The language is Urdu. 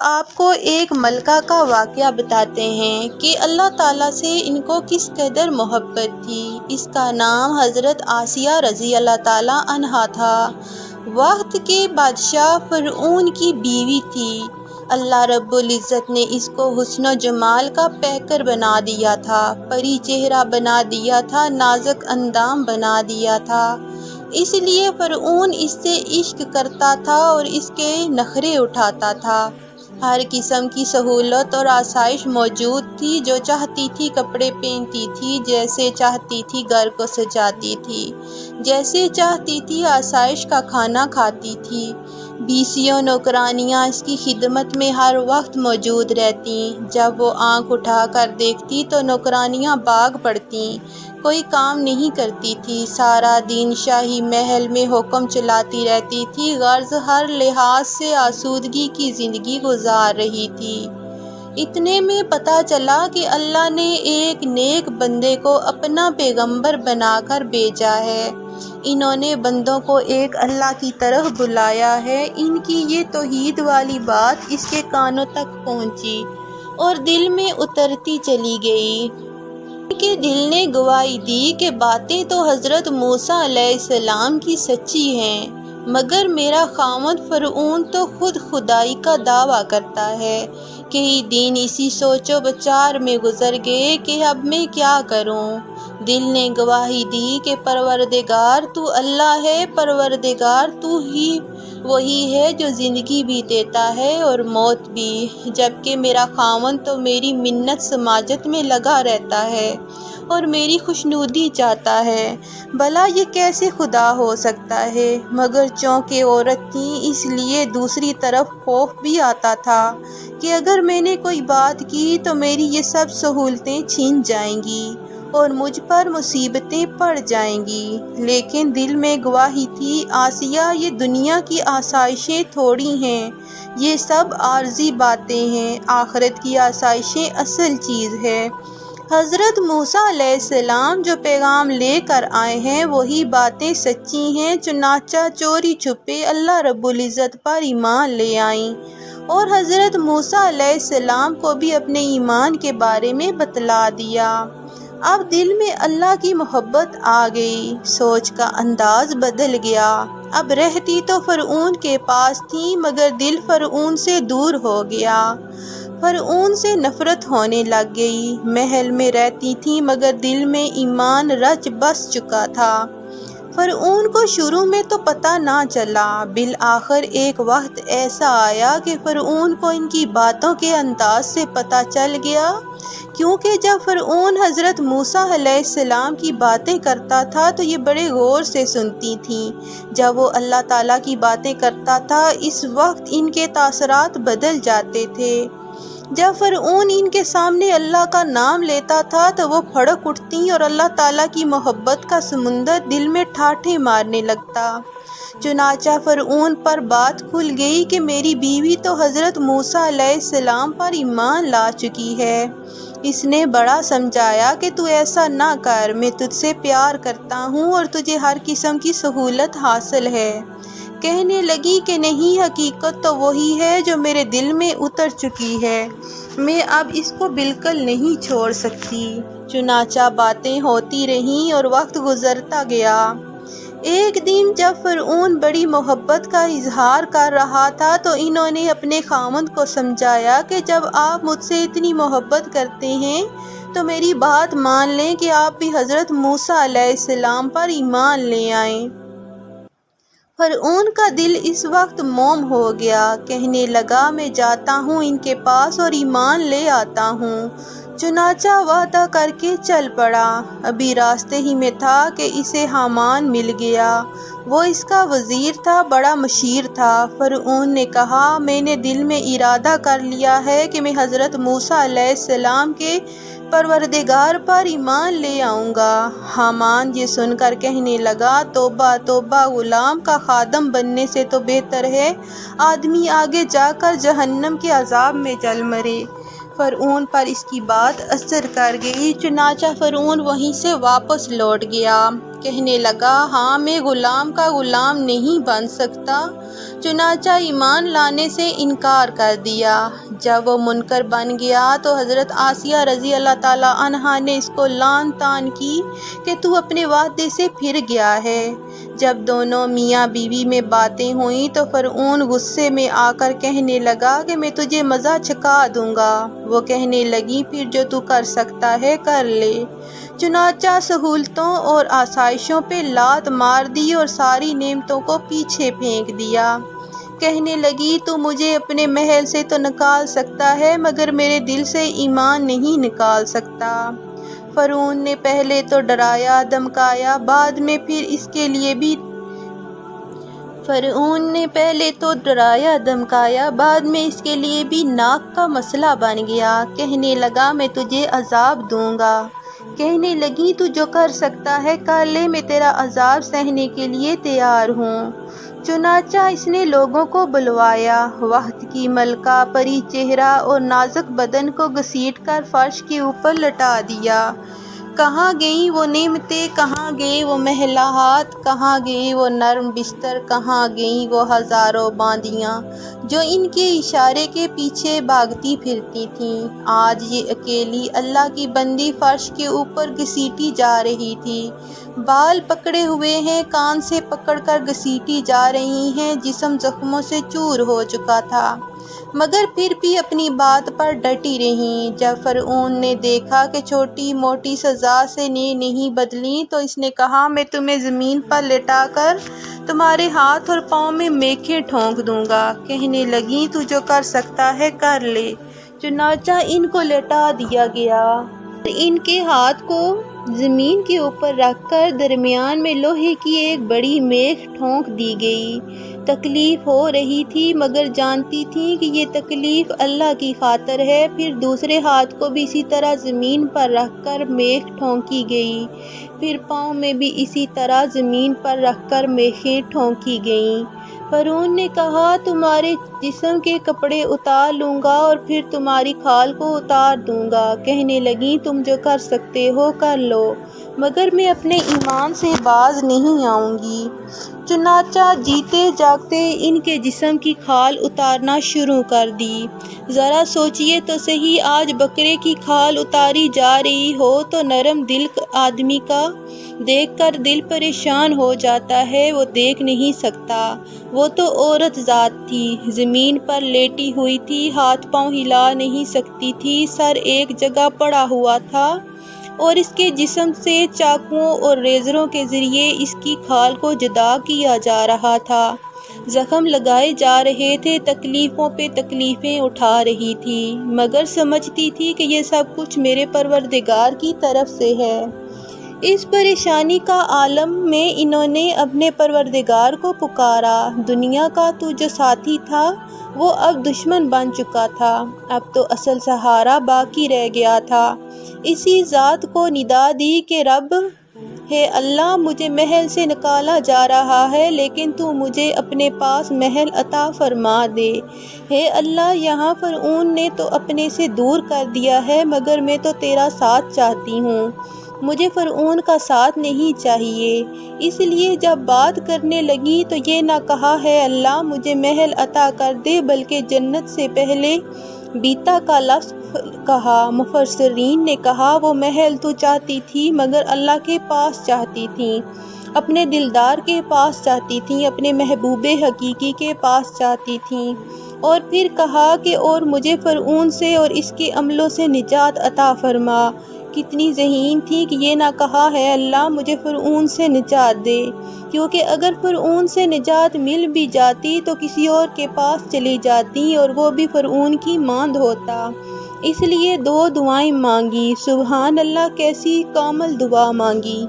آپ کو ایک ملکہ کا واقعہ بتاتے ہیں کہ اللہ تعالیٰ سے ان کو کس قدر محبت تھی۔ اس کا نام حضرت آسیہ رضی اللہ تعالیٰ عنہا تھا۔ وقت کے بادشاہ فرعون کی بیوی تھی۔ اللہ رب العزت نے اس کو حسن و جمال کا پیکر بنا دیا تھا، پری چہرہ بنا دیا تھا، نازک اندام بنا دیا تھا۔ اس لیے فرعون اس سے عشق کرتا تھا اور اس کے نخرے اٹھاتا تھا۔ ہر قسم کی سہولت اور آسائش موجود تھی، جو چاہتی تھی کپڑے پہنتی تھی، جیسے چاہتی تھی گھر کو سجاتی تھی، جیسے چاہتی تھی آسائش کا کھانا کھاتی تھی۔ بیسیوں نوکرانیاں اس کی خدمت میں ہر وقت موجود رہتیں۔ جب وہ آنکھ اٹھا کر دیکھتی تو نوکرانیاں بھاگ پڑتیں، کوئی کام نہیں کرتی تھی، سارا دن شاہی محل میں حکم چلاتی رہتی تھی، غرض ہر لحاظ سے آسودگی کی زندگی گزار رہی تھی۔ اتنے میں پتہ چلا کہ اللہ نے ایک نیک بندے کو اپنا پیغمبر بنا کر بھیجا ہے۔ انہوں نے بندوں کو ایک اللہ کی طرف بلایا ہے۔ ان کی یہ توحید والی بات اس کے کانوں تک پہنچی اور دل میں اترتی چلی گئی۔ ان کے دل نے گواہی دی کہ باتیں تو حضرت موسیٰ علیہ السلام کی سچی ہیں، مگر میرا خاوند فرعون تو خود خدائی کا دعویٰ کرتا ہے۔ کئی دن اسی سوچ و بچار میں گزر گئے کہ اب میں کیا کروں۔ دل نے گواہی دی کہ پروردگار تو اللہ ہے، پروردگار تو ہی وہی ہے جو زندگی بھی دیتا ہے اور موت بھی، جبکہ میرا خاوند تو میری منت سماجت میں لگا رہتا ہے اور میری خوشنودی چاہتا ہے۔ بھلا یہ کیسے خدا ہو سکتا ہے؟ مگر چونکہ عورت تھی اس لیے دوسری طرف خوف بھی آتا تھا کہ اگر میں نے کوئی بات کی تو میری یہ سب سہولتیں چھین جائیں گی اور مجھ پر مصیبتیں پڑ جائیں گی۔ لیکن دل میں گواہی تھی، آسیہ یہ دنیا کی آسائشیں تھوڑی ہیں، یہ سب عارضی باتیں ہیں، آخرت کی آسائشیں اصل چیز ہے۔ حضرت موسیٰ علیہ السلام جو پیغام لے کر آئے ہیں وہی باتیں سچی ہیں۔ چنانچہ چوری چھپے اللہ رب العزت پر ایمان لے آئیں اور حضرت موسیٰ علیہ السلام کو بھی اپنے ایمان کے بارے میں بتلا دیا۔ اب دل میں اللہ کی محبت آ گئی، سوچ کا انداز بدل گیا۔ اب رہتی تو فرعون کے پاس تھی مگر دل فرعون سے دور ہو گیا، فرعون سے نفرت ہونے لگ گئی۔ محل میں رہتی تھی مگر دل میں ایمان رچ بس چکا تھا۔ فرعون کو شروع میں تو پتہ نہ چلا، بالآخر ایک وقت ایسا آیا کہ فرعون کو ان کی باتوں کے انداز سے پتہ چل گیا، کیونکہ جب فرعون حضرت موسیٰ علیہ السلام کی باتیں کرتا تھا تو یہ بڑے غور سے سنتی تھیں، جب وہ اللہ تعالیٰ کی باتیں کرتا تھا اس وقت ان کے تاثرات بدل جاتے تھے۔ جب فرعون ان کے سامنے اللہ کا نام لیتا تھا تو وہ بھڑک اٹھتی اور اللہ تعالیٰ کی محبت کا سمندر دل میں ٹھاٹھیں مارنے لگتا۔ چنانچہ فرعون پر بات کھل گئی کہ میری بیوی تو حضرت موسیٰ علیہ السلام پر ایمان لا چکی ہے۔ اس نے بڑا سمجھایا کہ تو ایسا نہ کر، میں تجھ سے پیار کرتا ہوں اور تجھے ہر قسم کی سہولت حاصل ہے۔ کہنے لگی کہ نہیں، حقیقت تو وہی ہے جو میرے دل میں اتر چکی ہے، میں اب اس کو بالکل نہیں چھوڑ سکتی۔ چنانچہ باتیں ہوتی رہیں اور وقت گزرتا گیا۔ ایک دن جب فرعون بڑی محبت کا اظہار کر رہا تھا تو انہوں نے اپنے خاوند کو سمجھایا کہ جب آپ مجھ سے اتنی محبت کرتے ہیں تو میری بات مان لیں کہ آپ بھی حضرت موسیٰ علیہ السلام پر ایمان لے آئیں۔ فرعون کا دل اس وقت موم ہو گیا، کہنے لگا میں جاتا ہوں ان کے پاس اور ایمان لے آتا ہوں۔ چنانچہ وعدہ کر کے چل پڑا۔ ابھی راستے ہی میں تھا کہ اسے حامان مل گیا، وہ اس کا وزیر تھا، بڑا مشیر تھا۔ فرعون نے کہا میں نے دل میں ارادہ کر لیا ہے کہ میں حضرت موسیٰ علیہ السلام کے پروردگار پر ایمان لے آؤں گا۔ حامان یہ سن کر کہنے لگا توبہ توبہ، غلام کا خادم بننے سے تو بہتر ہے آدمی آگے جا کر جہنم کے عذاب میں جل مرے۔ فرعون پر اس کی بات اثر کر گئی، چنانچہ فرعون وہیں سے واپس لوٹ گیا۔ کہنے لگا ہاں میں غلام کا غلام نہیں بن سکتا، چنانچہ ایمان لانے سے انکار کر دیا۔ جب وہ منکر بن گیا تو حضرت آسیہ رضی اللہ تعالیٰ عنہا نے اس کو لعن طعن کی کہ تو اپنے وعدے سے پھر گیا ہے۔ جب دونوں میاں بیوی میں باتیں ہوئیں تو فرعون غصے میں آ کر کہنے لگا کہ میں تجھے مزہ چکھا دوں گا۔ وہ کہنے لگی پھر جو تو کر سکتا ہے کر لے۔ چنانچہ سہولتوں اور آسائشوں پہ لات مار دی اور ساری نعمتوں کو پیچھے پھینک دیا۔ کہنے لگی تو مجھے اپنے محل سے تو نکال سکتا ہے مگر میرے دل سے ایمان نہیں نکال سکتا۔ فرعون نے پہلے تو ڈرایا دھمکایا، بعد میں پھر اس کے لیے بھی ناک کا مسئلہ بن گیا۔ کہنے لگا میں تجھے عذاب دوں گا۔ کہنے لگی تو جو کر سکتا ہے کر لے، میں تیرا عذاب سہنے کے لیے تیار ہوں۔ چنانچہ اس نے لوگوں کو بلوایا۔ وقت کی ملکہ پری چہرہ اور نازک بدن کو گھسیٹ کر فرش کے اوپر لٹا دیا۔ کہاں گئیں وہ نعمتیں، کہاں گئے وہ محلات، کہاں گئے وہ نرم بستر، کہاں گئیں وہ ہزاروں باندیاں جو ان کے اشارے کے پیچھے بھاگتی پھرتی تھیں۔ آج یہ اکیلی اللہ کی بندی فرش کے اوپر گھسیٹی جا رہی تھی۔ بال پکڑے ہوئے ہیں، کان سے پکڑ کر گھسیٹی جا رہی ہیں، جسم زخموں سے چور ہو چکا تھا مگر پھر بھی اپنی بات پر ڈٹی رہیں۔ جب فرعون نے دیکھا کہ چھوٹی موٹی سزا سے نہیں بدلی تو اس نے کہا میں تمہیں زمین پر لٹا کر تمہارے ہاتھ اور پاؤں میں میخیں ٹھونک دوں گا۔ کہنے لگیں تو جو کر سکتا ہے کر لے۔ چنانچہ ان کو لٹا دیا گیا اور ان کے ہاتھ کو زمین کے اوپر رکھ کر درمیان میں لوہے کی ایک بڑی میخ ٹھونک دی گئی۔ تکلیف ہو رہی تھی مگر جانتی تھیں کہ یہ تکلیف اللہ کی خاطر ہے۔ پھر دوسرے ہاتھ کو بھی اسی طرح زمین پر رکھ کر میخ ٹھونکی گئی، پھر پاؤں میں بھی اسی طرح زمین پر رکھ کر میخیں ٹھونکی گئیں۔ فرعون نے کہا تمہارے جسم کے کپڑے اتار لوں گا اور پھر تمہاری کھال کو اتار دوں گا۔ کہنے لگیں تم جو کر سکتے ہو کر لو مگر میں اپنے ایمان سے باز نہیں آؤں گی۔ چنانچہ جیتے جاگتے ان کے جسم کی کھال اتارنا شروع کر دی۔ ذرا سوچئے تو صحیح، آج بکرے کی کھال اتاری جا رہی ہو تو نرم دل آدمی کا دیکھ کر دل پریشان ہو جاتا ہے، وہ دیکھ نہیں سکتا۔ وہ تو عورت ذات تھی، زمین پر لیٹی ہوئی تھی، ہاتھ پاؤں ہلا نہیں سکتی تھی، سر ایک جگہ پڑا ہوا تھا اور اس کے جسم سے چاقوؤں اور ریزروں کے ذریعے اس کی کھال کو جدا کیا جا رہا تھا، زخم لگائے جا رہے تھے، تکلیفوں پہ تکلیفیں اٹھا رہی تھی مگر سمجھتی تھی کہ یہ سب کچھ میرے پروردگار کی طرف سے ہے۔ اس پریشانی کا عالم میں انہوں نے اپنے پروردگار کو پکارا۔ دنیا کا تو جو ساتھی تھا وہ اب دشمن بن چکا تھا، اب تو اصل سہارا باقی رہ گیا تھا۔ اسی ذات کو ندا دی کہ رب ہے اللہ، مجھے محل سے نکالا جا رہا ہے لیکن تو مجھے اپنے پاس محل عطا فرما دے۔ ہے اللہ، یہاں فرعون نے تو اپنے سے دور کر دیا ہے مگر میں تو تیرا ساتھ چاہتی ہوں، مجھے فرعون کا ساتھ نہیں چاہیے۔ اس لیے جب بات کرنے لگی تو یہ نہ کہا ہے اللہ مجھے محل عطا کر دے بلکہ جنت سے پہلے بیتا کا لفظ کہا۔ مفسرین نے کہا وہ محل تو چاہتی تھی مگر اللہ کے پاس چاہتی تھی، اپنے دلدار کے پاس چاہتی تھیں، اپنے محبوب حقیقی کے پاس چاہتی تھیں۔ اور پھر کہا کہ اور مجھے فرعون سے اور اس کے عملوں سے نجات عطا فرما۔ کتنی ذہین تھی کہ یہ نہ کہا ہے اللہ مجھے فرعون سے نجات دے، کیونکہ اگر فرعون سے نجات مل بھی جاتی تو کسی اور کے پاس چلی جاتی اور وہ بھی فرعون کی ماند ہوتا۔ اس لیے دو دعائیں مانگی۔ سبحان اللہ، کیسی کامل دعا مانگی۔